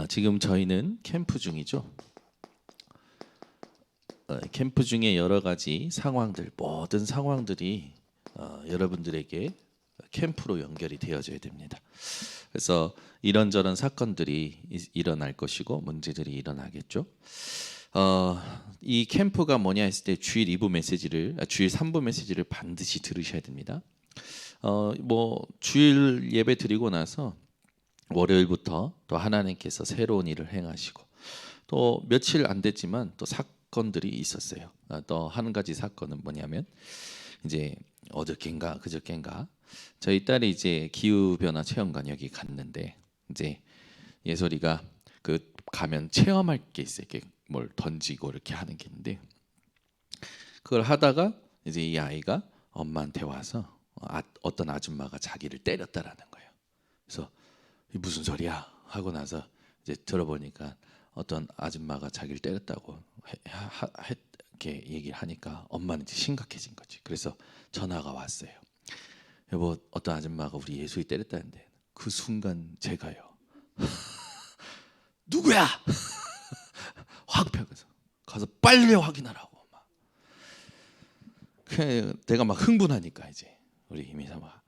지금 저희는 캠프 중이죠. 캠프 중에 여러 가지 상황들, 모든 상황들이 여러분들에게 캠프로 연결이 되어져야 됩니다. 그래서 이런저런 사건들이 일어날 것이고 문제들이 일어나겠죠. 이 캠프가 뭐냐 했을 때 주일 2부 메시지를 주일 3부 메시지를 반드시 들으셔야 됩니다. 뭐 주일 예배 드리고 나서 월요일부터 또 하나님께서 새로운 일을 행하시고 또 며칠 안 됐지만 또 사건들이 있었어요. 또 한 가지 사건은 뭐냐면 이제 어저께인가 그저께인가 저희 딸이 이제 기후 변화 체험관 여기 갔는데 이제 예솔이가 그 가면 체험할 게 있어요. 이렇게 뭘 던지고 이렇게 하는 게 있는데 그걸 하다가 이제 이 아이가 엄마한테 와서 어떤 아줌마가 자기를 때렸다라는 거예요. 그래서 이 무슨 소리야 하고 나서 이제 들어보니까 어떤 아줌마가 자기를 때렸다고 이렇게 얘기를 하니까 엄마는 이제 심각해진 거지. 그래서 전화가 왔어요. 여보, 어떤 아줌마가 우리 예수이 때렸다는데. 그 순간 제가요 누구야? 확 펴서 가서 빨리 확인하라고 막. 내가 막 흥분하니까 이제 우리 이미사가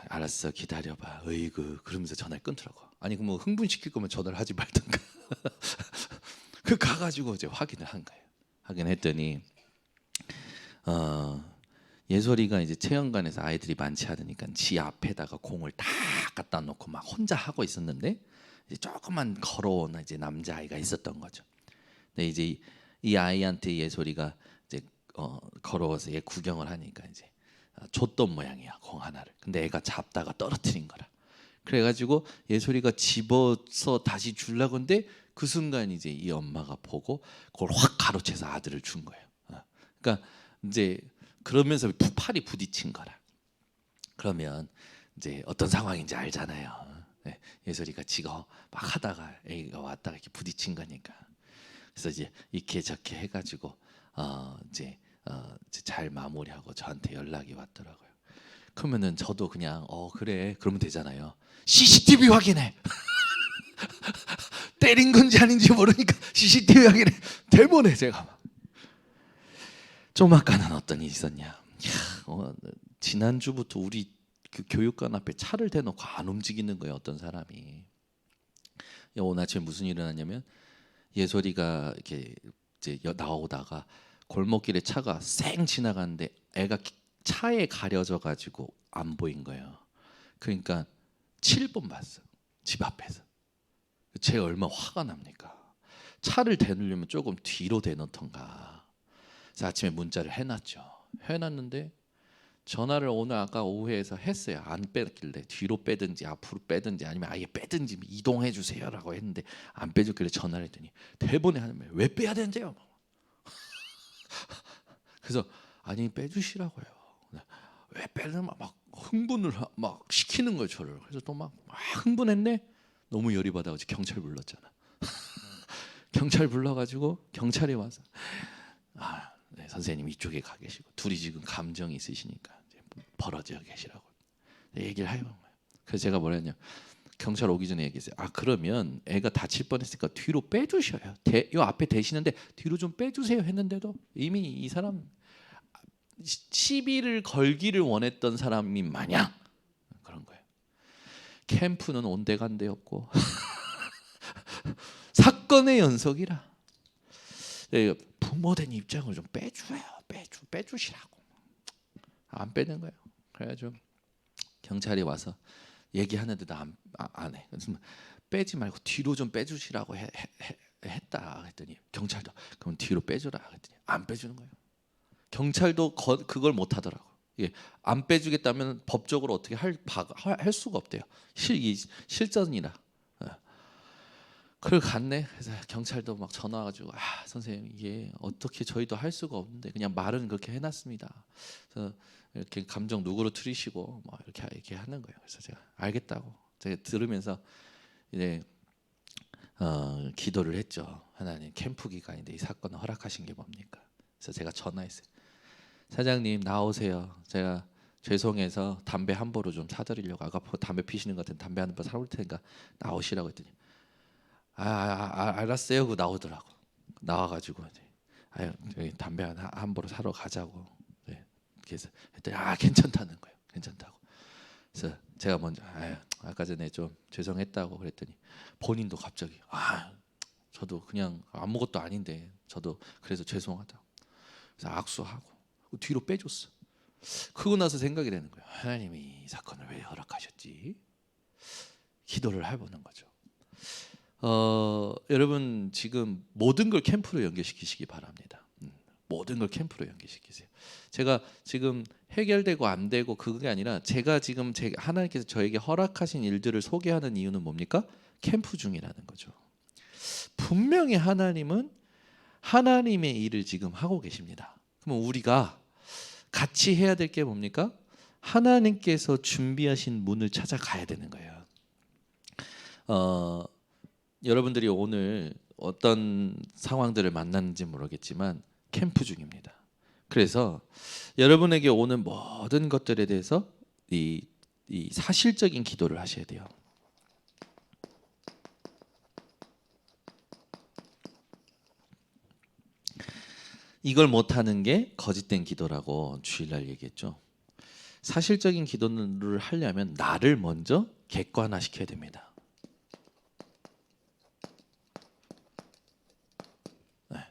알았어 기다려봐. 어이구 그러면서 전화를 끊더라고. 아니 그럼 뭐 흥분시킬 거면 전화를 하지 말든가. 그 가가지고 이제 확인을 한 거예요. 확인했더니 예솔이가 이제 체험관에서 아이들이 많지 않으니까 지 앞에다가 공을 다 갖다 놓고 막 혼자 하고 있었는데 이제 조금만 걸어온 이제 남자아이가 있었던 거죠. 근데 이제 이 아이한테 예솔이가 이제 걸어와서 얘 구경을 하니까 이제 줬던 모양이야 공 하나를. 근데 애가 잡다가 떨어뜨린 거라. 그래가지고 예솔이가 집어서 다시 주려고 하는데 그 순간 이제 이 엄마가 보고 그걸 확 가로채서 아들을 준 거예요. 그러니까 이제 그러면서 팔이 부딪힌 거라. 그러면 이제 어떤 상황인지 알잖아요. 예솔이가 지가 막 하다가 애가 왔다가 이렇게 부딪힌 거니까. 그래서 이제 이렇게 저렇게 해가지고 이제 잘 마무리하고 저한테 연락이 왔더라고요. 그러면은 저도 그냥 그래 그러면 되잖아요. CCTV 확인해. 때린 건지 아닌지 모르니까 CCTV 확인해. 대본에 제가 막. 좀 아까는 어떤 일이 있었냐. 지난주부터 우리 그 교육관 앞에 차를 대놓고 안 움직이는 거예요. 어떤 사람이. 오늘 아침에 무슨 일이 일어났냐면 예솔이가 이렇게 이제 나오다가 골목길에 차가 쌩 지나가는데 애가 차에 가려져 가지고 안 보인 거예요. 그러니까 7번 봤어. 집 앞에서. 쟤 얼마나 화가 납니까? 차를 대놓으려면 조금 뒤로 대놓던가. 그래서 아침에 문자를 해놨죠. 해놨는데 전화를 오늘 아까 오후에서 했어요. 안 뺐길래 뒤로 빼든지 앞으로 빼든지 아니면 아예 빼든지 이동해 주세요라고 했는데 안 빼줬길래 전화를 했더니 대본에 하는 말 왜 빼야 되는데요? 그래서 아니 빼주시라고요. 왜 빼는 막 흥분을 막 시키는 거예요 저를. 그래서 또 막 흥분했네. 너무 열이 받아가지고 경찰 불렀잖아. 경찰 불러가지고 경찰이 와서 네, 선생님 이쪽에 가 계시고 둘이 지금 감정이 있으시니까 이제 벌어져 계시라고 얘기를 해요. 그래서 제가 뭐랬냐 경찰 오기 전에 얘기했어요. 그러면 애가 다칠 뻔했으니까 뒤로 빼주셔요. 요 앞에 대시는데 뒤로 좀 빼주세요 했는데도 이미 이 사람 시비를 걸기를 원했던 사람이 마냥 그런 거예요. 캠프는 온데간데였고 사건의 연속이라 부모된 입장을 좀 빼줘요. 빼주시라고 안 빼는 거예요. 그래가지고 경찰이 와서 얘기하는데도 안 해. 그래서 빼지 말고 뒤로 좀 빼주시라고 했다 했더니 경찰도 그럼 뒤로 빼주라 했더니 안 빼주는 거예요. 경찰도 그걸 못 하더라고. 안 빼주겠다면 법적으로 어떻게 할 수가 없대요. 실전이라. 그걸 갔네. 그래서 경찰도 막 전화 와가지고 선생님 이게 어떻게 저희도 할 수가 없는데 그냥 말은 그렇게 해놨습니다. 그래서 이렇게 감정 누그러뜨리시고 막 이렇게 하는 거예요. 그래서 제가 알겠다고 제가 들으면서 이제 기도를 했죠. 하나님 캠프 기간인데 이 사건을 허락하신 게 뭡니까? 그래서 제가 전화했어요. 사장님 나오세요. 제가 죄송해서 담배 한 보로 좀 사드리려고 아까 담배 피시는 것 같은 담배 한 보 사올 테니까 나오시라고 했더니 알았어요. 그거 나오더라고. 나와가지고 아유 저기 담배 한 보러 사러 가자고. 네. 그래서 했더니 괜찮다는 거예요. 괜찮다고. 그래서 제가 먼저 아까 전에 좀 죄송했다고 그랬더니 본인도 갑자기 저도 그냥 아무것도 아닌데 저도 그래서 죄송하다고. 그래서 악수하고 뒤로 빼줬어. 그러고 나서 생각이 되는 거예요. 하나님이 이 사건을 왜 허락하셨지? 기도를 해보는 거죠. 여러분 지금 모든 걸 캠프로 연결시키시기 바랍니다. 모든 걸 캠프로 연결시키세요. 제가 지금 해결되고 안 되고 그게 아니라 제가 지금 하나님께서 저에게 허락하신 일들을 소개하는 이유는 뭡니까? 캠프 중이라는 거죠. 분명히 하나님은 하나님의 일을 지금 하고 계십니다. 그럼 우리가 같이 해야 될 게 뭡니까? 하나님께서 준비하신 문을 찾아가야 되는 거예요. 여러분들이 오늘 어떤 상황들을 만났는지 모르겠지만 캠프 중입니다. 그래서 여러분에게 오는 모든 것들에 대해서 이 사실적인 기도를 하셔야 돼요. 이걸 못하는 게 거짓된 기도라고 주일날 얘기했죠. 사실적인 기도를 하려면 나를 먼저 객관화시켜야 됩니다.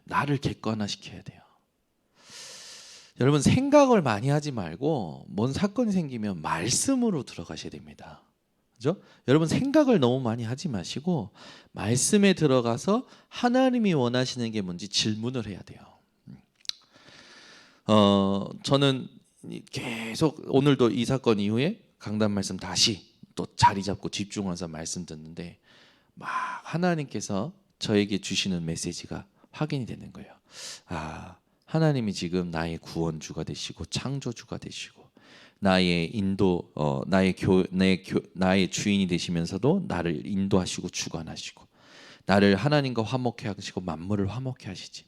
나를 객관화시켜야 돼요. 여러분 생각을 많이 하지 말고 뭔 사건이 생기면 말씀으로 들어가셔야 됩니다. 그죠? 여러분 생각을 너무 많이 하지 마시고 말씀에 들어가서 하나님이 원하시는 게 뭔지 질문을 해야 돼요. 저는 계속 오늘도 이 사건 이후에 강단 말씀 다시 또 자리 잡고 집중해서 말씀 듣는데 막 하나님께서 저에게 주시는 메시지가 확인이 되는 거예요. 하나님이 지금 나의 구원주가 되시고 창조주가 되시고 나의 인도 나의 주인이 되시면서도 나를 인도하시고 주관하시고 나를 하나님과 화목해 하시고 만물을 화목해 하시지.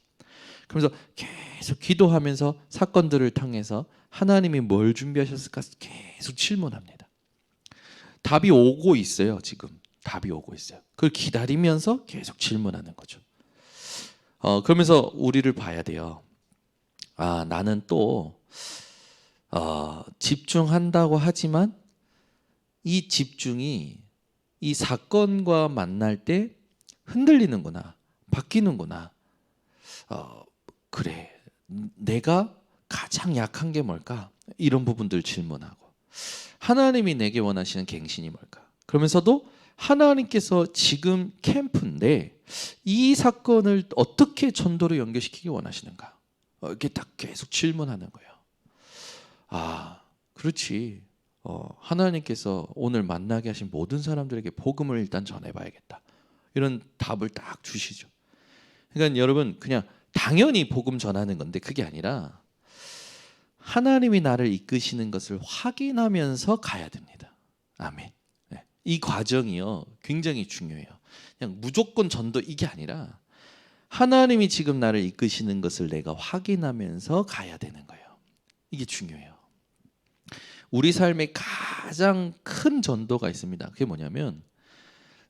그러면서 계속 기도하면서 사건들을 통해서 하나님이 뭘 준비하셨을까 계속 질문합니다. 답이 오고 있어요. 지금 답이 오고 있어요. 그걸 기다리면서 계속 질문하는 거죠. 그러면서 우리를 봐야 돼요. 나는 또 집중한다고 하지만 이 집중이 이 사건과 만날 때 흔들리는구나, 바뀌는구나. 그래, 내가 가장 약한 게 뭘까? 이런 부분들 질문하고 하나님이 내게 원하시는 갱신이 뭘까? 그러면서도 하나님께서 지금 캠프인데 이 사건을 어떻게 전도로 연결시키기 원하시는가? 이렇게 딱 계속 질문하는 거예요. 그렇지. 하나님께서 오늘 만나게 하신 모든 사람들에게 복음을 일단 전해봐야겠다. 이런 답을 딱 주시죠. 그러니까 여러분 그냥 당연히 복음 전하는 건데 그게 아니라 하나님이 나를 이끄시는 것을 확인하면서 가야 됩니다. 아멘. 네. 이 과정이요 굉장히 중요해요. 그냥 무조건 전도 이게 아니라 하나님이 지금 나를 이끄시는 것을 내가 확인하면서 가야 되는 거예요. 이게 중요해요. 우리 삶에 가장 큰 전도가 있습니다. 그게 뭐냐면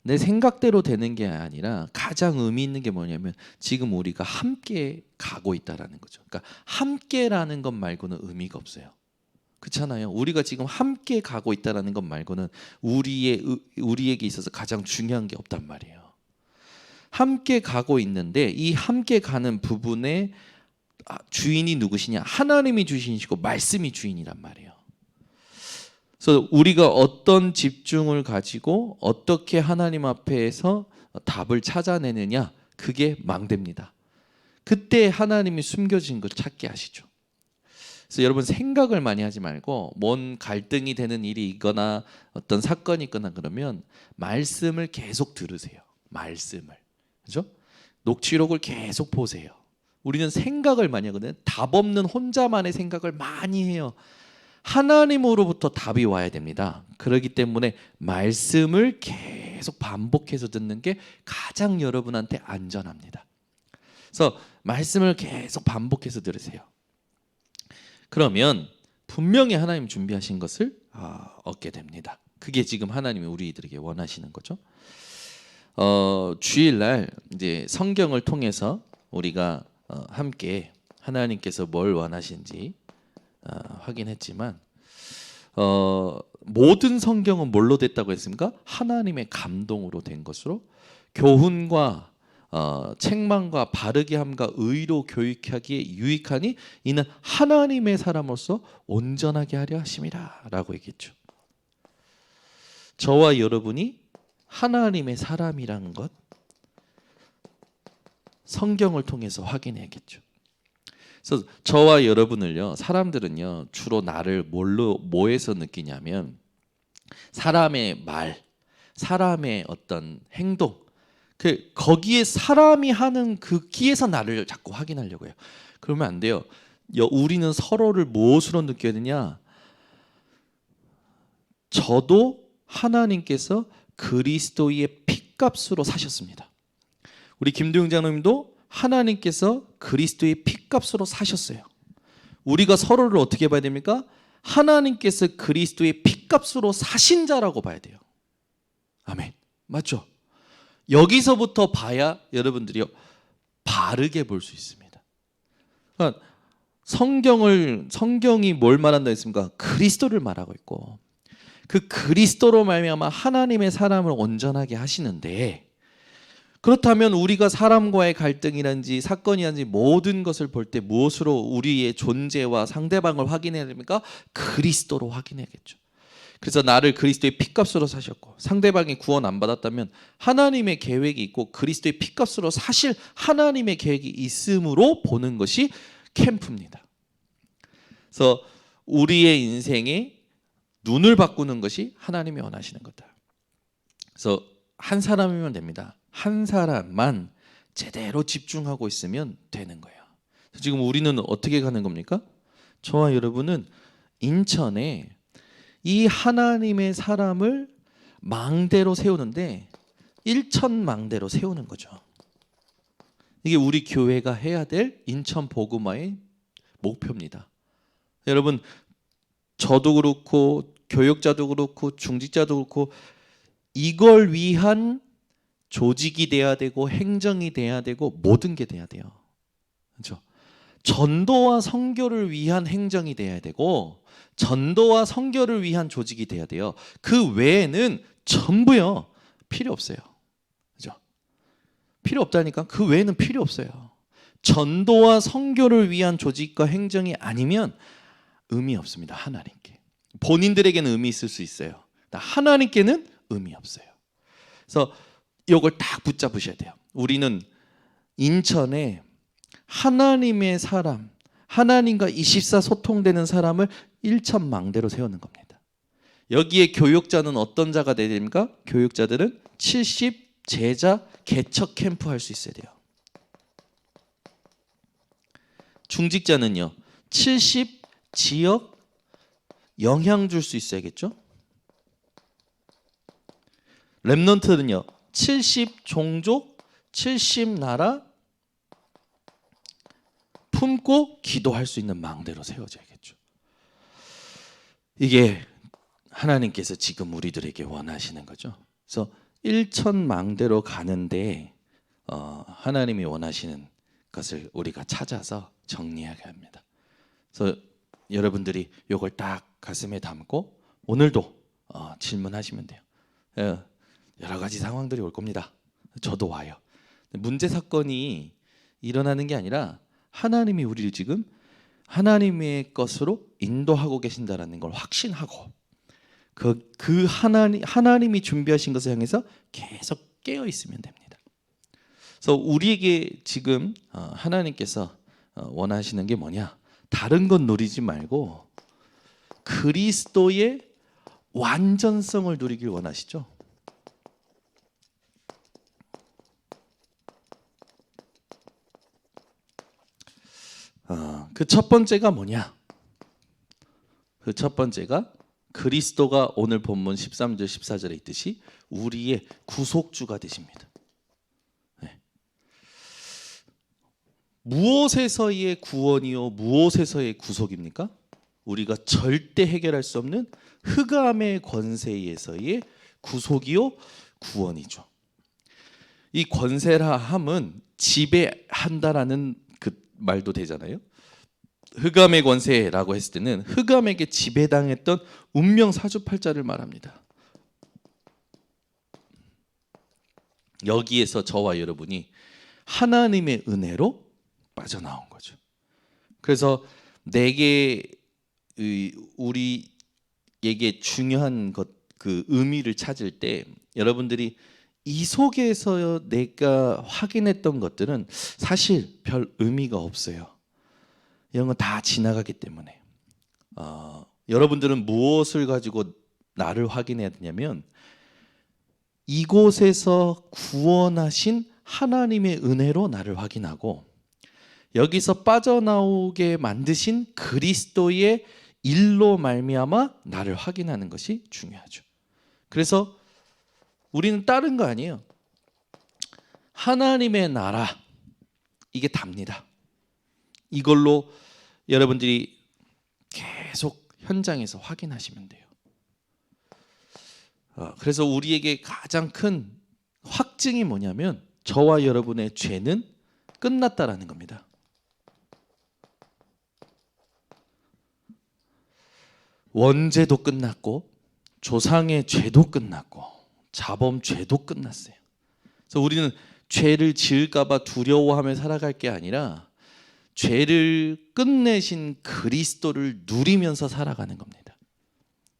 내 생각대로 되는 게 아니라 가장 의미 있는 게 뭐냐면 지금 우리가 함께 가고 있다라는 거죠. 그러니까 함께라는 것 말고는 의미가 없어요. 그렇잖아요. 우리가 지금 함께 가고 있다라는 것 말고는 우리에게 있어서 가장 중요한 게 없단 말이에요. 함께 가고 있는데 이 함께 가는 부분에 주인이 누구시냐? 하나님이 주인이시고 말씀이 주인이란 말이에요. 그래서 우리가 어떤 집중을 가지고 어떻게 하나님 앞에서 답을 찾아내느냐 그게 망대입니다. 그때 하나님이 숨겨진 걸 찾게 하시죠. 그래서 여러분 생각을 많이 하지 말고 뭔 갈등이 되는 일이 있거나 어떤 사건이 있거나 그러면 말씀을 계속 들으세요. 말씀을. 그죠? 녹취록을 계속 보세요. 우리는 생각을 많이 하거든요. 답 없는 혼자만의 생각을 많이 해요. 하나님으로부터 답이 와야 됩니다. 그렇기 때문에 말씀을 계속 반복해서 듣는 게 가장 여러분한테 안전합니다. 그래서 말씀을 계속 반복해서 들으세요. 그러면 분명히 하나님 준비하신 것을 얻게 됩니다. 그게 지금 하나님이 우리들에게 원하시는 거죠. 주일날 이제 성경을 통해서 우리가 함께 하나님께서 뭘 원하신지 확인했지만 모든 성경은 뭘로 됐다고 했습니까? 하나님의 감동으로 된 것으로 교훈과 책망과 바르게 함과 의로 교육하기에 유익하니 이는 하나님의 사람으로서 온전하게 하려 하심이라라고 얘기했죠. 저와 여러분이 하나님의 사람이라는 것 성경을 통해서 확인해야겠죠. 그래서 저와 여러분을요, 사람들은요 주로 나를 뭐에서 느끼냐면 사람의 말, 사람의 어떤 행동, 거기에 사람이 하는 그 기에서 나를 자꾸 확인하려고 해요. 그러면 안 돼요. 우리는 서로를 무엇으로 느껴야 되냐? 저도 하나님께서 그리스도의 피값으로 사셨습니다. 우리 김도영 장로님도 하나님께서 그리스도의 피값으로 사셨어요. 우리가 서로를 어떻게 봐야 됩니까? 하나님께서 그리스도의 피값으로 사신 자라고 봐야 돼요. 아멘. 맞죠? 여기서부터 봐야 여러분들이 바르게 볼 수 있습니다. 그러니까 성경이 뭘 말한다 했습니까? 그리스도를 말하고 있고 그 그리스도로 말미암아 하나님의 사람을 온전하게 하시는데, 그렇다면 우리가 사람과의 갈등이란지 사건이란지 모든 것을 볼 때 무엇으로 우리의 존재와 상대방을 확인해야 됩니까? 그리스도로 확인해야겠죠. 그래서 나를 그리스도의 피값으로 사셨고 상대방이 구원 안 받았다면 하나님의 계획이 있고 그리스도의 피값으로 사실 하나님의 계획이 있음으로 보는 것이 캠프입니다. 그래서 우리의 인생에 눈을 바꾸는 것이 하나님이 원하시는 거다. 그래서 한 사람이면 됩니다. 한 사람만 제대로 집중하고 있으면 되는 거예요. 지금 우리는 어떻게 가는 겁니까? 저와 여러분은 인천에 이 하나님의 사람을 망대로 세우는데 일천망대로 세우는 거죠. 이게 우리 교회가 해야 될 인천 복음화의 목표입니다. 여러분, 저도 그렇고 교육자도 그렇고 중직자도 그렇고 이걸 위한 조직이 돼야 되고 행정이 돼야 되고 모든 게 돼야 돼요. 그렇죠? 전도와 선교를 위한 행정이 돼야 되고 전도와 선교를 위한 조직이 돼야 돼요. 그 외에는 전부요 필요 없어요. 그렇죠? 필요 없다니까. 그 외에는 필요 없어요. 전도와 선교를 위한 조직과 행정이 아니면 의미 없습니다. 하나님께. 본인들에게는 의미 있을 수 있어요. 하나님께는 의미 없어요. 그래서 이걸 딱 붙잡으셔야 돼요. 우리는 인천에 하나님의 사람, 하나님과 24 소통되는 사람을 일천망대로 세우는 겁니다. 여기에 교육자는 어떤 자가 돼야 됩니까? 교육자들은 70 제자 개척 캠프 할 수 있어야 돼요. 중직자는요 70 지역 영향 줄 수 있어야겠죠. 렘넌트는요 70 종족 70 나라 품고 기도할 수 있는 망대로 세워져야겠죠. 이게 하나님께서 지금 우리들에게 원하시는 거죠. 그래서 일천망대로 가는데 하나님이 원하시는 것을 우리가 찾아서 정리해야 합니다. 그래서 여러분들이 이걸 딱 가슴에 담고 오늘도 질문하시면 돼요. 여러 가지 상황들이 올 겁니다. 저도 와요. 문제 사건이 일어나는 게 아니라 하나님이 우리를 지금 하나님의 것으로 인도하고 계신다라는 걸 확신하고 그 하나님이 준비하신 것을 향해서 계속 깨어 있으면 됩니다. 그래서 우리에게 지금 하나님께서 원하시는 게 뭐냐? 다른 건 누리지 말고 그리스도의 완전성을 누리길 원하시죠. 그 첫 번째가 뭐냐? 그 첫 번째가 그리스도가 오늘 본문 13절 14절에 있듯이 우리의 구속주가 되십니다. 네. 무엇에서의 구원이요 무엇에서의 구속입니까? 우리가 절대 해결할 수 없는 흑암의 권세에서의 구속이요 구원이죠. 이 권세라 함은 지배한다라는 그 말도 되잖아요. 흑암의 권세라고 했을 때는 흑암에게 지배당했던 운명 사주팔자를 말합니다. 여기에서 저와 여러분이 하나님의 은혜로 빠져나온 거죠. 그래서 내게 우리에게 중요한 것, 그 의미를 찾을 때 여러분들이 이 속에서 내가 확인했던 것들은 사실 별 의미가 없어요. 이런 건 다 지나가기 때문에 여러분들은 무엇을 가지고 나를 확인해야 되냐면 이곳에서 구원하신 하나님의 은혜로 나를 확인하고 여기서 빠져나오게 만드신 그리스도의 일로 말미암아 나를 확인하는 것이 중요하죠. 그래서 우리는 다른 거 아니에요. 하나님의 나라, 이게 답니다. 이걸로 여러분들이 계속 현장에서 확인하시면 돼요. 그래서 우리에게 가장 큰 확증이 뭐냐면 저와 여러분의 죄는 끝났다라는 겁니다. 원죄도 끝났고 조상의 죄도 끝났고 자범죄도 끝났어요. 그래서 우리는 죄를 지을까 봐 두려워하며 살아갈 게 아니라 죄를 끝내신 그리스도를 누리면서 살아가는 겁니다.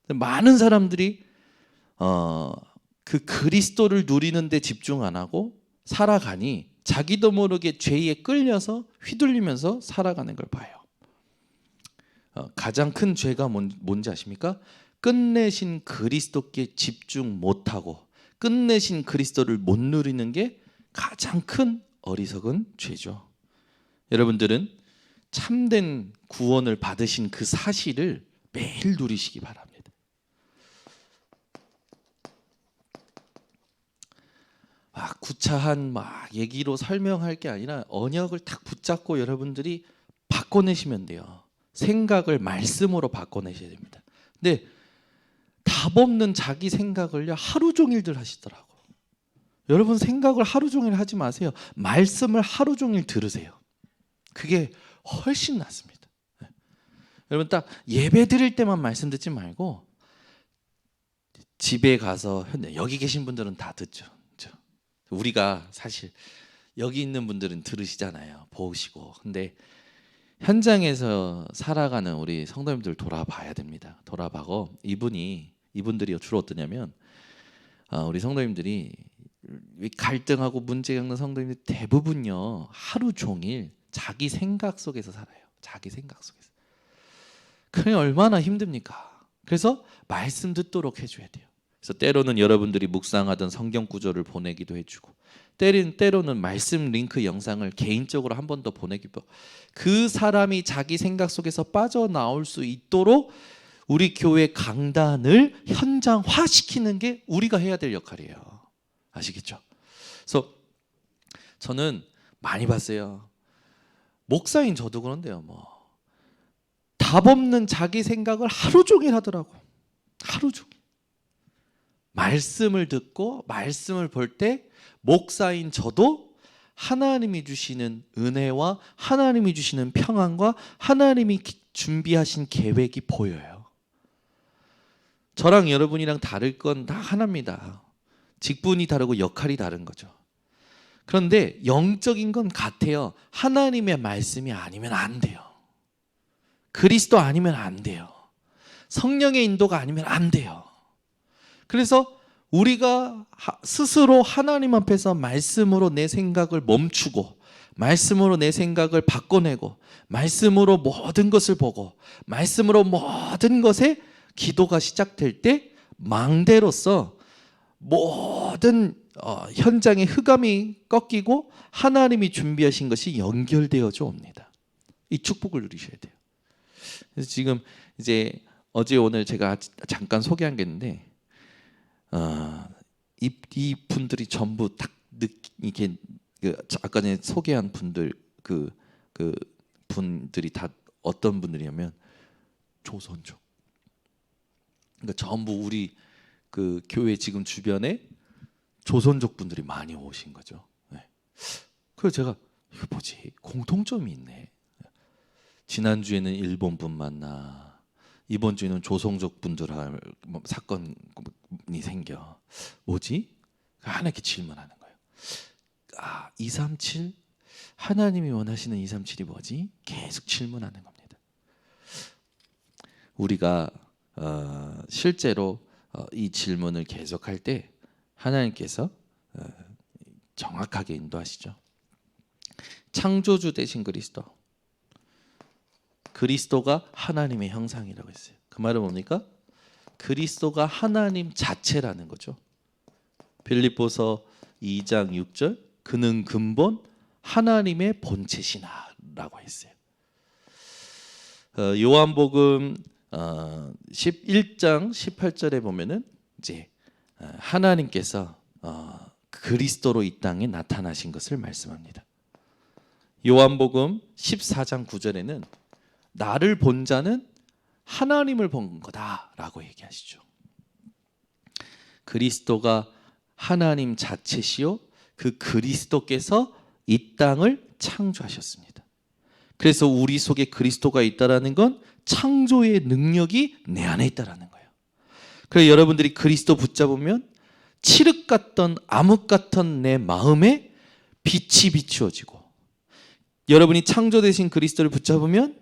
많은 사람들이 그 그리스도를 누리는 데 집중 안 하고 살아가니 자기도 모르게 죄에 끌려서 휘둘리면서 살아가는 걸 봐요. 가장 큰 죄가 뭔지 아십니까? 끝내신 그리스도께 집중 못하고 끝내신 그리스도를 못 누리는 게 가장 큰 어리석은 죄죠. 여러분들은 참된 구원을 받으신 그 사실을 매일 누리시기 바랍니다. 구차한 얘기로 설명할 게 아니라 언역을 딱 붙잡고 여러분들이 바꿔내시면 돼요. 생각을 말씀으로 바꿔내셔야 됩니다. 근데 답 없는 자기 생각을요 하루 종일들 하시더라고. 여러분 생각을 하루 종일 하지 마세요. 말씀을 하루 종일 들으세요. 그게 훨씬 낫습니다. 여러분 딱 예배 드릴 때만 말씀 듣지 말고 집에 가서 여기 계신 분들은 다 듣죠. 우리가 사실 여기 있는 분들은 들으시잖아요. 보시고. 근데 현장에서 살아가는 우리 성도님들 돌아봐야 됩니다. 돌아봐고 이분들이 주로 어떠냐면 우리 성도님들이 갈등하고 문제 겪는 성도님들 대부분요 하루 종일 자기 생각 속에서 살아요. 자기 생각 속에서. 그게 얼마나 힘듭니까? 그래서 말씀 듣도록 해줘야 돼요. 그래서 때로는 여러분들이 묵상하던 성경 구절을 보내기도 해주고 때로는 말씀 링크 영상을 개인적으로 한 번 더 보내기도 그 사람이 자기 생각 속에서 빠져나올 수 있도록 우리 교회 강단을 현장화시키는 게 우리가 해야 될 역할이에요. 아시겠죠? 그래서 저는 많이 봤어요. 목사인 저도 그런데요. 답 없는 자기 생각을 하루 종일 하더라고. 하루 종일. 말씀을 듣고 말씀을 볼 때 목사인 저도 하나님이 주시는 은혜와 하나님이 주시는 평안과 하나님이 준비하신 계획이 보여요. 저랑 여러분이랑 다를 건 다 하나입니다. 직분이 다르고 역할이 다른 거죠. 그런데 영적인 건 같아요. 하나님의 말씀이 아니면 안 돼요. 그리스도 아니면 안 돼요. 성령의 인도가 아니면 안 돼요. 그래서 우리가 스스로 하나님 앞에서 말씀으로 내 생각을 멈추고 말씀으로 내 생각을 바꿔내고 말씀으로 모든 것을 보고 말씀으로 모든 것에 기도가 시작될 때 망대로서 모든 현장의 흑암이 꺾이고 하나님이 준비하신 것이 연결되어져 옵니다. 이 축복을 누리셔야 돼요. 그래서 지금 이제 어제 오늘 제가 잠깐 소개한 게 있는데 이 분들이 전부 딱 이게 아까 전에 소개한 분들 그 분들이 다 어떤 분들이냐면 조선족. 그러니까 전부 우리 그 교회 지금 주변에 조선족 분들이 많이 오신 거죠. 네. 그래서 제가 이거 뭐지? 공통점이 있네. 지난주에는 일본 분 만나, 이번 주에는 조선족 분들할 사건이 생겨. 뭐지? 하나 이렇게 질문하는 거예요. 237? 하나님이 원하시는 237이 뭐지? 계속 질문하는 겁니다. 우리가 실제로 이 질문을 계속할 때 하나님께서 정확하게 인도하시죠. 창조주 되신 그리스도가 하나님의 형상이라고 했어요. 그 말은 뭡니까? 그리스도가 하나님 자체라는 거죠. 빌립보서 2장 6절 그는 근본 하나님의 본체시나라고 했어요. 요한복음 11장 18절에 보면은 이제 하나님께서 그리스도로 이 땅에 나타나신 것을 말씀합니다. 요한복음 14장 9절에는 나를 본 자는 하나님을 본 거다라고 얘기하시죠. 그리스도가 하나님 자체시요 그 그리스도께서 이 땅을 창조하셨습니다. 그래서 우리 속에 그리스도가 있다라는 건 창조의 능력이 내 안에 있다라는 거예요. 그래서 여러분들이 그리스도 붙잡으면 칠흑 같던 암흑 같던 내 마음에 빛이 비추어지고, 여러분이 창조되신 그리스도를 붙잡으면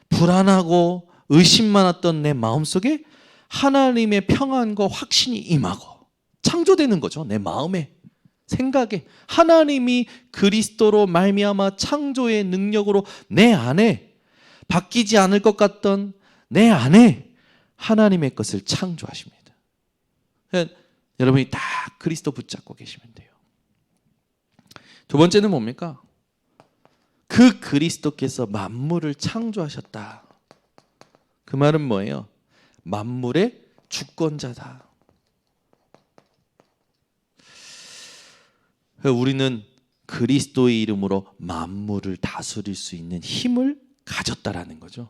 불안하고 의심 많았던 내 마음속에 하나님의 평안과 확신이 임하고 창조되는 거죠. 내 마음에, 생각에 하나님이 그리스도로 말미암아 창조의 능력으로 내 안에 바뀌지 않을 것 같던 내 안에 하나님의 것을 창조하십니다. 여러분이 다 그리스도 붙잡고 계시면 돼요. 두 번째는 뭡니까? 그 그리스도께서 만물을 창조하셨다. 그 말은 뭐예요? 만물의 주권자다. 우리는 그리스도의 이름으로 만물을 다스릴 수 있는 힘을 가졌다라는 거죠.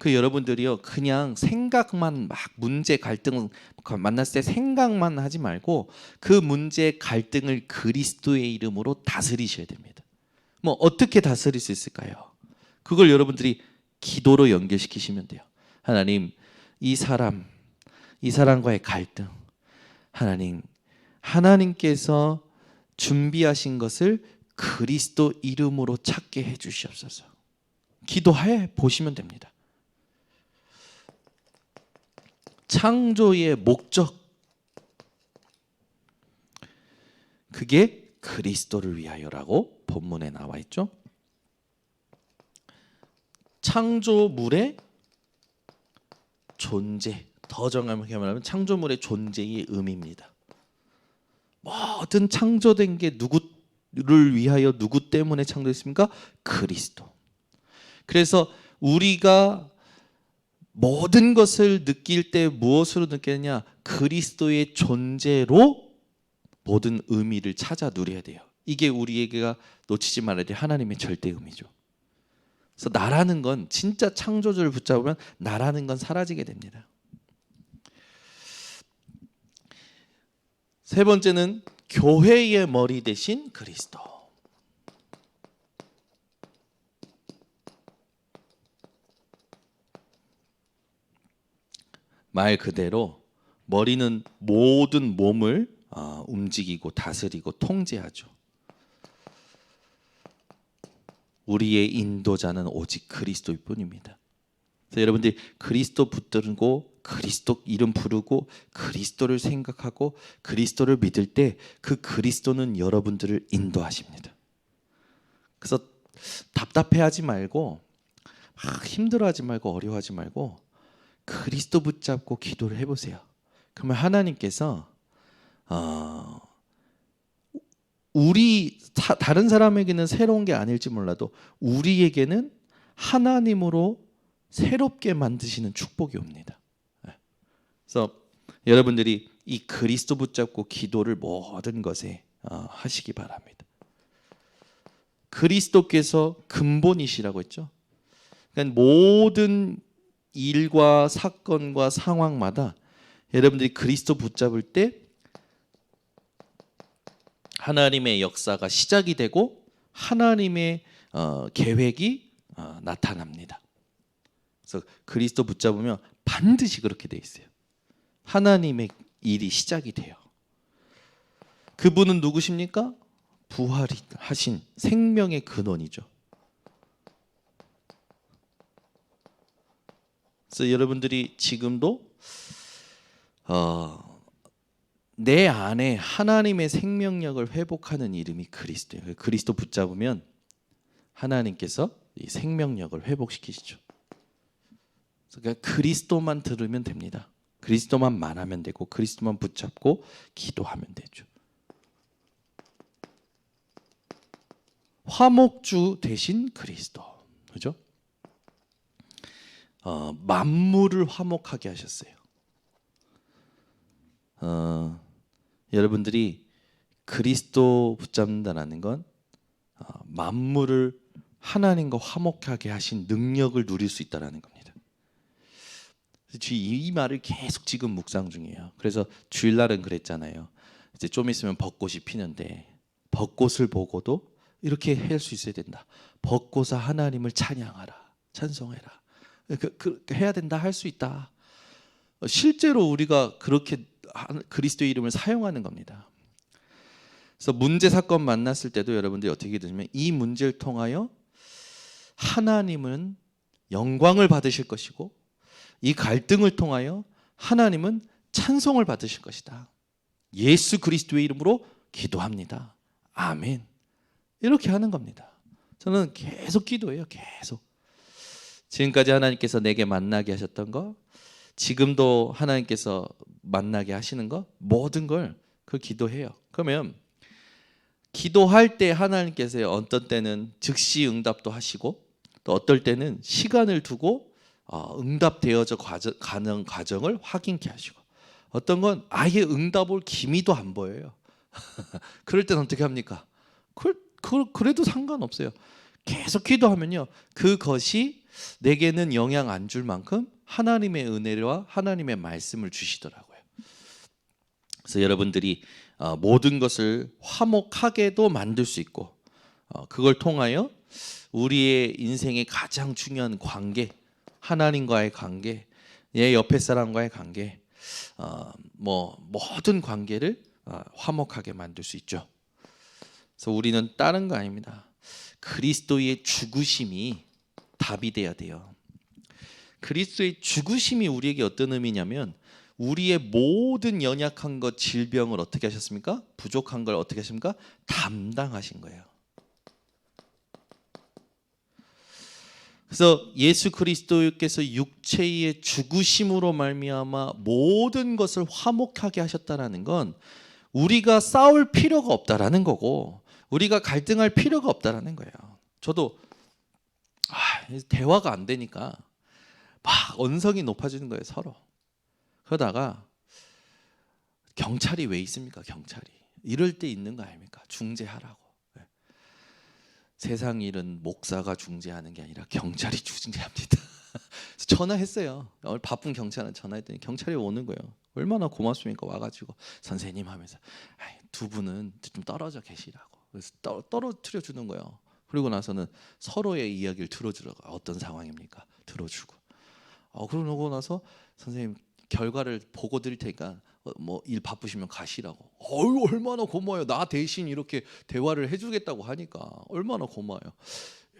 여러분들이요 그냥 생각만 막 문제 갈등 만났을 때 생각만 하지 말고 그 문제 갈등을 그리스도의 이름으로 다스리셔야 됩니다. 뭐 어떻게 다스릴 수 있을까요? 그걸 여러분들이 기도로 연결시키시면 돼요. 하나님, 이 사람과의 갈등, 하나님께서 준비하신 것을 그리스도 이름으로 찾게 해 주시옵소서. 기도해 보시면 됩니다. 창조의 목적, 그게 그리스도를 위하여라고 본문에 나와 있죠. 창조물의 존재, 더 정확하게 말하면 창조물의 존재의 의미입니다. 모든 창조된 게 누구를 위하여, 누구 때문에 창조했습니까? 그리스도. 그래서 우리가 모든 것을 느낄 때 무엇으로 느끼느냐? 그리스도의 존재로 모든 의미를 찾아 누려야 돼요. 이게 우리에게 놓치지 말아야 될 하나님의 절대 의미죠. 그래서 나라는 건, 진짜 창조주를 붙잡으면 나라는 건 사라지게 됩니다. 세 번째는 교회의 머리 대신 그리스도. 말 그대로 머리는 모든 몸을 움직이고 다스리고 통제하죠. 우리의 인도자는 오직 그리스도일 뿐입니다. 그래서 여러분들이 그리스도 붙들고 그리스도 이름 부르고 그리스도를 생각하고 그리스도를 믿을 때 그 그리스도는 여러분들을 인도하십니다. 그래서 답답해하지 말고 힘들어하지 말고 어려워하지 말고 그리스도 붙잡고 기도를 해보세요. 그러면 하나님께서 다른 사람에게는 새로운 게 아닐지 몰라도 우리에게는 하나님으로 새롭게 만드시는 축복이 옵니다. 그래서 여러분들이 이 그리스도 붙잡고 기도를 모든 것에 하시기 바랍니다. 그리스도께서 근본이시라고 했죠. 그러니까 모든 일과 사건과 상황마다 여러분들이 그리스도 붙잡을 때 하나님의 역사가 시작이 되고 하나님의 계획이 나타납니다. 그래서 그리스도 붙잡으면 반드시 그렇게 돼 있어요. 하나님의 일이 시작이 돼요. 그분은 누구십니까? 부활하신 생명의 근원이죠. 그래서 여러분들이 지금도 내 안에 하나님의 생명력을 회복하는 이름이 그리스도예요. 그리스도 붙잡으면 하나님께서 이 생명력을 회복시키시죠. 그러니까 그리스도만 들으면 됩니다. 그리스도만 만하면 되고 그리스도만 붙잡고 기도하면 되죠. 화목주 대신 그리스도, 그죠? 만물을 화목하게 하셨어요. 여러분들이 그리스도 붙잡는다는 건 만물을 하나님과 화목하게 하신 능력을 누릴 수 있다는 겁니다. 이 말을 계속 지금 묵상 중이에요. 그래서 주일날은 그랬잖아요. 이제 좀 있으면 벚꽃이 피는데 벚꽃을 보고도 이렇게 할 수 있어야 된다. 벚꽃아 하나님을 찬양하라, 찬송해라. 해야 된다, 할 수 있다. 실제로 우리가 그렇게 그리스도의 이름을 사용하는 겁니다. 그래서 문제 사건 만났을 때도 여러분들이 어떻게 되냐면 이 문제를 통하여 하나님은 영광을 받으실 것이고 이 갈등을 통하여 하나님은 찬송을 받으실 것이다. 예수 그리스도의 이름으로 기도합니다. 아멘. 이렇게 하는 겁니다. 저는 계속 기도해요. 계속. 지금까지 하나님께서 내게 만나게 하셨던 거, 지금도 하나님께서 만나게 하시는 거, 모든 걸 그 기도해요. 그러면 기도할 때 하나님께서 어떤 때는 즉시 응답도 하시고 또 어떨 때는 시간을 두고 응답되어져 가는 과정을 확인케 하시고 어떤 건 아예 응답 올 기미도 안 보여요. 그럴 때는 어떻게 합니까? 그래도 상관없어요. 계속 기도하면요, 그것이 내게는 영향 안 줄 만큼 하나님의 은혜와 하나님의 말씀을 주시더라고요. 그래서 여러분들이 모든 것을 화목하게도 만들 수 있고 그걸 통하여 우리의 인생의 가장 중요한 관계, 하나님과의 관계, 내 옆에 사람과의 관계, 모든 관계를 화목하게 만들 수 있죠. 그래서 우리는 다른 거 아닙니다. 그리스도의 죽으심이 답이 돼야 돼요. 그리스도의 죽으심이 우리에게 어떤 의미냐면 우리의 모든 연약한 것, 질병을 어떻게 하셨습니까? 부족한 걸 어떻게 하십니까? 담당하신 거예요. 그래서 예수 그리스도께서 육체의 죽으심으로 말미암아 모든 것을 화목하게 하셨다라는 건 우리가 싸울 필요가 없다라는 거고 우리가 갈등할 필요가 없다라는 거예요. 저도 대화가 안 되니까 막 언성이 높아지는 거예요, 서로. 그러다가 경찰이 왜 있습니까? 경찰이 이럴 때 있는 거 아닙니까? 중재하라고. 세상 일은 목사가 중재하는 게 아니라 경찰이 중재합니다. 전화했어요. 오늘 바쁜 경찰은 전화했더니 경찰이 오는 거예요. 얼마나 고맙습니까? 와가지고 선생님 하면서 두 분은 좀 떨어져 계시라고. 그래서 떨어뜨려 주는 거예요. 그리고 나서는 서로의 이야기를 들어주라고. 어떤 상황입니까? 들어주고. 그러고 나서 선생님 결과를 보고 드릴 테니까 일 바쁘시면 가시라고. 얼마나 고마워요. 나 대신 이렇게 대화를 해주겠다고 하니까 얼마나 고마워요.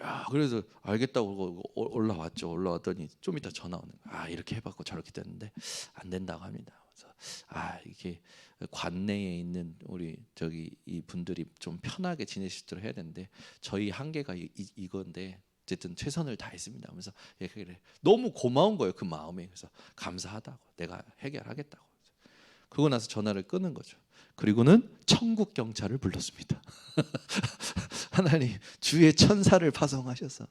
야, 그래서 알겠다고 올라왔죠. 올라왔더니 좀 이따 전화 오는 거예요. 이렇게 해봤고 저렇게 됐는데 안 된다고 합니다. 그래서 이게 관내에 있는 우리 이 분들이 좀 편하게 지내실 수 있도록 해야 되는데 저희 한계가 이건데 어쨌든 최선을 다했습니다. 하면서 그래. 너무 고마운 거예요, 그 마음이. 그래서 감사하다고, 내가 해결하겠다고. 그러고 나서 전화를 끊은 거죠. 그리고는 천국 경찰을 불렀습니다. 하나님 주의 천사를 파송하셔서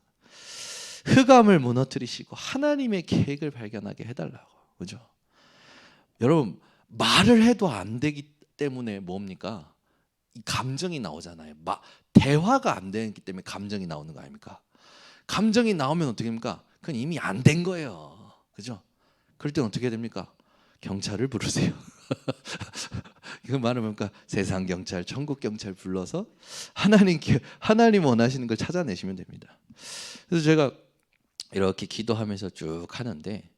흑암을 무너뜨리시고 하나님의 계획을 발견하게 해달라고. 그죠? 여러분 말을 해도 안 되기 때문에 뭡니까? 이 감정이 나오잖아요. 대화가 안 되기 때문에 감정이 나오는 거 아닙니까? 감정이 나오면 어떻게 됩니까? 그건 이미 안 된 거예요. 그죠? 그럴 때는 어떻게 됩니까? 경찰을 부르세요. 그 말은 뭔가 세상 경찰, 천국 경찰 불러서 하나님 원하시는 걸 찾아내시면 됩니다. 그래서 제가 이렇게 기도하면서 쭉 하는데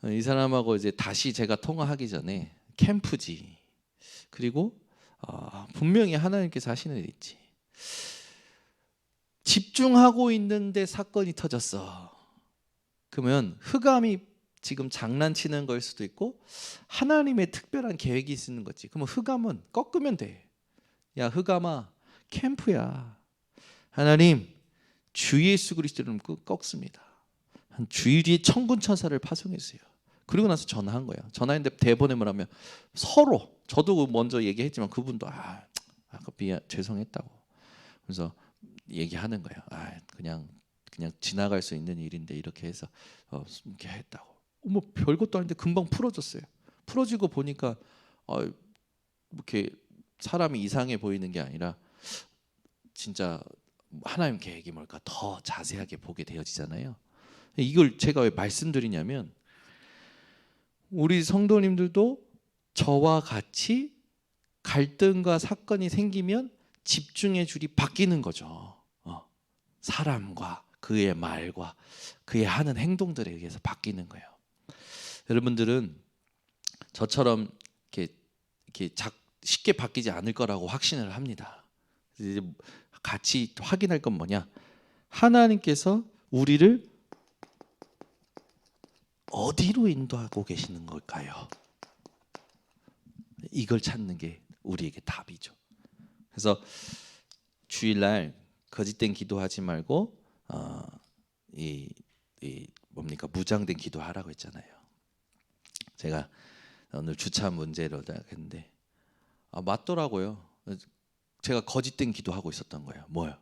이 사람하고 이제 다시 제가 통화하기 전에 캠프지. 그리고 분명히 하나님께서 하시는 일 있지. 집중하고 있는데 사건이 터졌어. 그러면 흑암이 지금 장난치는 걸 수도 있고 하나님의 특별한 계획이 있는 거지. 그러면 흑암은 꺾으면 돼. 야 흑암아, 캠프야. 하나님 주 예수 그리스도를 꺾습니다. 한 주일 뒤에 천군 천사를 파송했어요. 그리고 나서 전화한 거야. 전화했는데 대본에 뭐라면 서로 저도 먼저 얘기했지만 그분도 아까 죄송했다고. 그래서 얘기하는 거예요. 그냥 지나갈 수 있는 일인데 이렇게 해서 이렇게 했다고. 뭐 별것도 아닌데 금방 풀어졌어요. 풀어지고 보니까 이렇게 사람이 이상해 보이는 게 아니라 진짜 하나님 계획이 뭘까 더 자세하게 보게 되어지잖아요. 이걸 제가 왜 말씀드리냐면 우리 성도님들도 저와 같이 갈등과 사건이 생기면 집중의 줄이 바뀌는 거죠. 사람과 그의 말과 그의 하는 행동들에 의해서 바뀌는 거예요. 여러분들은 저처럼 이렇게 쉽게 바뀌지 않을 거라고 확신을 합니다. 이제 같이 확인할 건 뭐냐? 하나님께서 우리를 어디로 인도하고 계시는 걸까요? 이걸 찾는 게 우리에게 답이죠. 그래서 주일날 거짓된 기도하지 말고 뭡니까 무장된 기도하라고 했잖아요. 제가 오늘 주차 문제로 했는데 맞더라고요. 제가 거짓된 기도하고 있었던 거예요. 뭐요?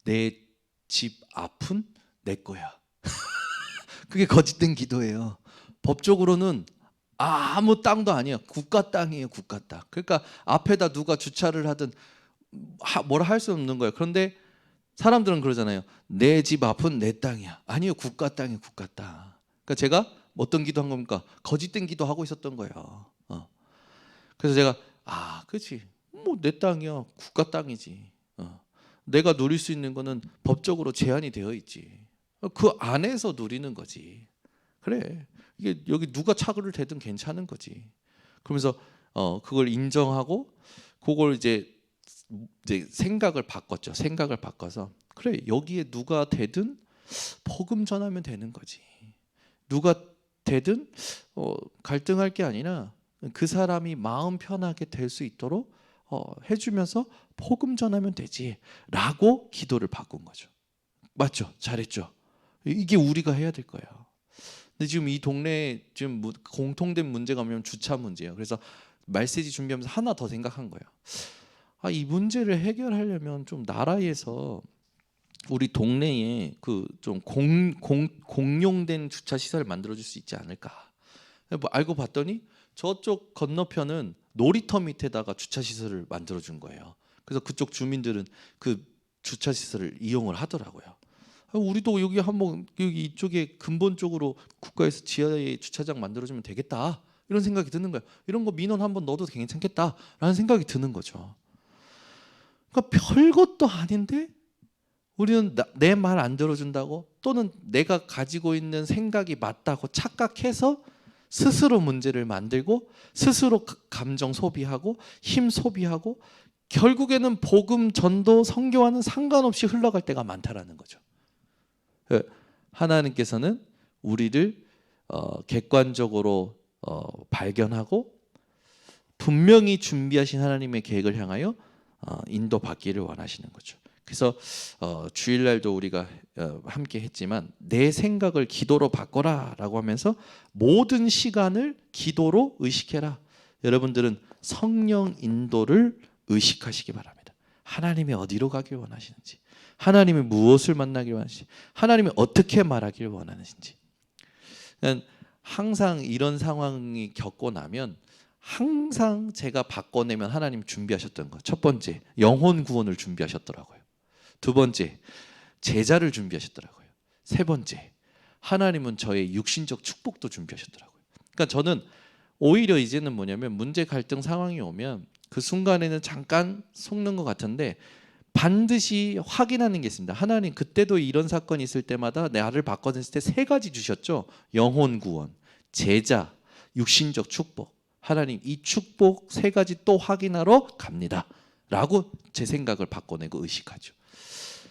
내 집 앞은 내 거야. 그게 거짓된 기도예요. 법적으로는 아무 땅도 아니에요. 국가 땅이에요. 국가 땅. 그러니까 앞에다 누가 주차를 하든 뭐라 할 수 없는 거예요. 그런데 사람들은 그러잖아요. 내 집 앞은 내 땅이야. 아니요. 국가 땅이에요. 국가 땅. 그러니까 제가 어떤 기도한 겁니까? 거짓된 기도하고 있었던 거예요. 그래서 제가 그렇지. 뭐 내 땅이야. 국가 땅이지. 내가 누릴 수 있는 거는 법적으로 제한이 되어 있지. 그 안에서 누리는 거지. 그래. 이게 여기 누가 차를 대든 괜찮은 거지. 그러면서 그걸 인정하고 그걸 이제 생각을 바꿨죠. 생각을 바꿔서 그래 여기에 누가 되든 복음 전하면 되는 거지. 누가 되든 갈등할 게 아니라 그 사람이 마음 편하게 될 수 있도록 해주면서 복음 전하면 되지라고 기도를 바꾼 거죠. 맞죠? 잘했죠? 이게 우리가 해야 될 거예요. 근데 지금 이 동네에 지금 공통된 문제가 뭐냐면 주차 문제예요. 그래서 메시지 준비하면서 하나 더 생각한 거예요. 이 문제를 해결하려면 좀 나라에서 우리 동네에 그 좀 공용된 주차 시설을 만들어줄 수 있지 않을까. 뭐 알고 봤더니 저쪽 건너편은 놀이터 밑에다가 주차 시설을 만들어준 거예요. 그래서 그쪽 주민들은 그 주차 시설을 이용을 하더라고요. 우리도 여기 한번 여기 이쪽에 근본적으로 국가에서 지하에 주차장 만들어주면 되겠다 이런 생각이 드는 거예요. 이런 거 민원 한번 넣어도 괜찮겠다라는 생각이 드는 거죠. 그러니까 별것도 아닌데 우리는 내 말 안 들어준다고 또는 내가 가지고 있는 생각이 맞다고 착각해서 스스로 문제를 만들고 스스로 감정 소비하고 힘 소비하고 결국에는 복음 전도 선교와는 상관없이 흘러갈 때가 많다라는 거죠. 하나님께서는 우리를 객관적으로 발견하고 분명히 준비하신 하나님의 계획을 향하여 인도받기를 원하시는 거죠. 그래서 주일날도 우리가 함께 했지만 내 생각을 기도로 바꿔라라고 하면서 모든 시간을 기도로 의식해라. 여러분들은 성령 인도를 의식하시기 바랍니다. 하나님이 어디로 가길 원하시는지, 하나님이 무엇을 만나길 원하시는지, 하나님이 어떻게 말하길 원하는지. 항상 이런 상황이 겪고 나면 항상 제가 바꿔내면 하나님 준비하셨던 것. 첫 번째, 영혼 구원을 준비하셨더라고요. 두 번째, 제자를 준비하셨더라고요. 세 번째, 하나님은 저의 육신적 축복도 준비하셨더라고요. 그러니까 저는 오히려 이제는 뭐냐면 문제 갈등 상황이 오면 그 순간에는 잠깐 속는 것 같은데 반드시 확인하는 게 있습니다. 하나님 그때도 이런 사건이 있을 때마다 나를 바꿔냈을 때 세 가지 주셨죠. 영혼 구원, 제자, 육신적 축복. 하나님 이 축복 세 가지 또 확인하러 갑니다 라고 제 생각을 바꿔내고 의식하죠.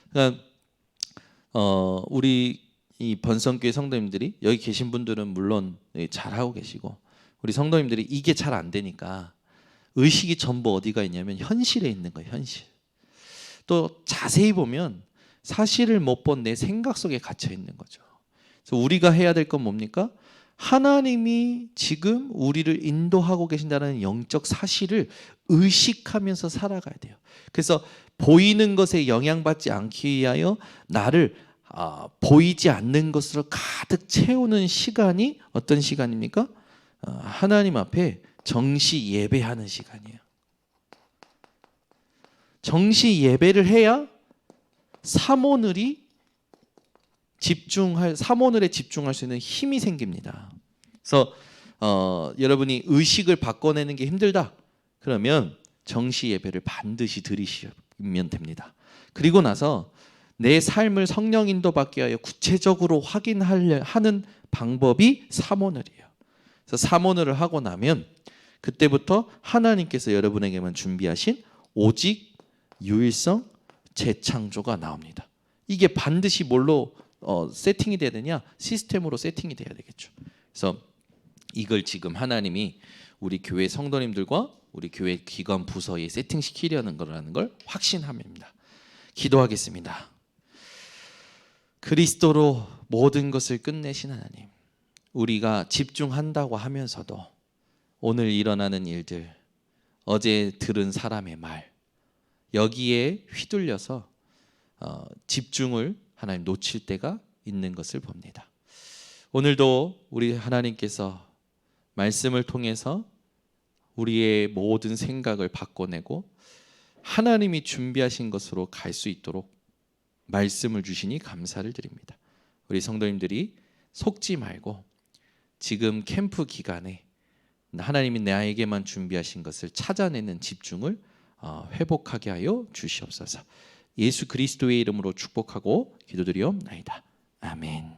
그러니까 우리 이 번성교회 성도님들이 여기 계신 분들은 물론 잘하고 계시고 우리 성도님들이 이게 잘 안 되니까 의식이 전부 어디가 있냐면 현실에 있는 거예요. 현실. 또 자세히 보면 사실을 못 본 내 생각 속에 갇혀 있는 거죠. 그래서 우리가 해야 될 건 뭡니까? 하나님이 지금 우리를 인도하고 계신다는 영적 사실을 의식하면서 살아가야 돼요. 그래서 보이는 것에 영향받지 않기 위하여 나를 보이지 않는 것으로 가득 채우는 시간이 어떤 시간입니까? 하나님 앞에 정시 예배하는 시간이에요. 정시 예배를 해야 사모늘에 집중할 수 있는 힘이 생깁니다. 그래서 여러분이 의식을 바꿔내는 게 힘들다. 그러면 정시 예배를 반드시 드리시면 됩니다. 그리고 나서 내 삶을 성령 인도받게 하여 구체적으로 확인하는 방법이 사모늘이에요. 그래서 사모늘을 하고 나면 그때부터 하나님께서 여러분에게만 준비하신 오직 유일성 재창조가 나옵니다. 이게 반드시 뭘로 세팅이 돼야 되냐? 시스템으로 세팅이 돼야 되겠죠. 그래서 이걸 지금 하나님이 우리 교회 성도님들과 우리 교회 기관 부서에 세팅시키려는 거라는 걸 확신합니다. 기도하겠습니다. 그리스도로 모든 것을 끝내신 하나님, 우리가 집중한다고 하면서도 오늘 일어나는 일들, 어제 들은 사람의 말, 여기에 휘둘려서 집중을 하나님 놓칠 때가 있는 것을 봅니다. 오늘도 우리 하나님께서 말씀을 통해서 우리의 모든 생각을 바꿔내고 하나님이 준비하신 것으로 갈 수 있도록 말씀을 주시니 감사를 드립니다. 우리 성도님들이 속지 말고 지금 캠프 기간에 하나님이 나에게만 준비하신 것을 찾아내는 집중을 회복하게 하여 주시옵소서. 예수 그리스도의 이름으로 축복하고 기도드리옵나이다. 아멘.